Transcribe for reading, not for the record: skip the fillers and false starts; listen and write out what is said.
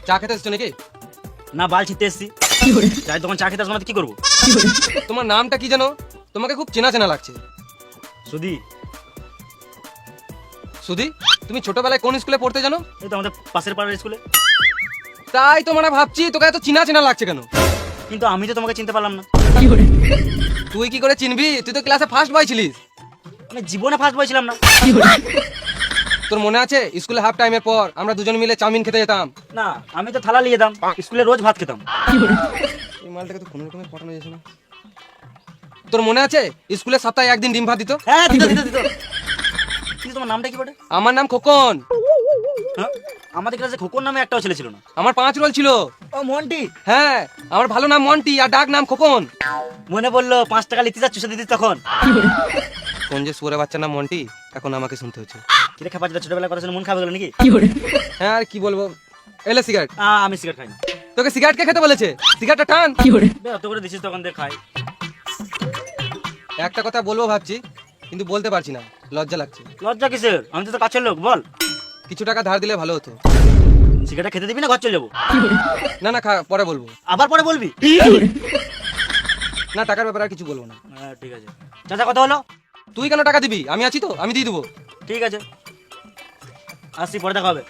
চা খেতে এসছো নাকি? না, বাল ছিটতে এসছি। যাই তখন চা খেতে আসবো না তো কি করবো? তোমার নামটা কি জানো? তোমাকে খুব চেনা চেনা লাগছে। সুধি। সুধি? তুমি ছোটবেলায় কোন স্কুলে পড়তে জানো? এই তো আমাদের পাশের পাড়ার স্কুলে। তাই তো মানে ভাবছি তোকে এত চেনা চেনা লাগছে কেন? কিন্তু আমি তো তোমাকে চিনতে পারলাম না। তুই কি করে চিনবি? তুই তো ক্লাসে ফার্স্ট বয় ছিলিস। আমি জীবনে ফার্স্ট বয় ছিলাম না। তোর মনে আছে স্কুলে হাফ টাইমের পর আমরা দুজন মিলে চাউমিন খেতে যেতাম? না, আমি তো থালা নিয়ে যেতাম, স্কুলে রোজ ভাত খেতাম। এই মালটাকে তো কোনো রকমের পটানো যাচ্ছে না। তোর মনে আছে স্কুলে সপ্তাহে একদিন ডিম ভাত দিত? হ্যাঁ, দিত দিত দিত। কিন্তু তোমার নামটা কি বটে? আমার নাম খোকন। হ্যাঁ, আমাদের ক্লাসে খোকন নামে একটাও ছেলে ছিল না। আমার 5 রোল ছিল। ও মন্টি। হ্যাঁ, আমার ভালো নাম মন্টি আর ডাক নাম খোকন। মনে বললো 5 টাকা লিখতে যাচ্ছ দিদি তখন। কোন যে সুরে বাচ্চার নাম মন্টি, এখন আমাকে শুনতে হচ্ছে। কিরে খাবার যেটা ছোটবেলায় কথা শুনে মন খারাপ হয়ে গেল নাকি? হ্যাঁ আর কি বলবো। এলে সিগারেট। আমি সিগারেট খাই না। তোকে সিগারেট কে খেতে বলেছে? সিগারেটটা টান। বে, অত করে দিছিস তখন দিয়ে খাই। একটা কথা বলবো ভাবছি, কিন্তু বলতে পারছি না, লজ্জা লাগছে। লজ্জা কিসের? আমি তো তোর কাছের লোক, বল। কিছু টাকা ধার দিলে ভালো হতো। সিগারেট খেতে দিবি না ঘর চলে যাবো? না না পরে বলবো। আবার পরে বলবি? না, টাকার ব্যাপারে আর কিছু বলবো না। হ্যাঁ ঠিক আছে। চাচা কথা হলো? তুই কেন টাকা দিবি? আমি আছি তো, আমি দিয়ে দেবো। ঠিক আছে, আসছি, পরে দেখা হবে।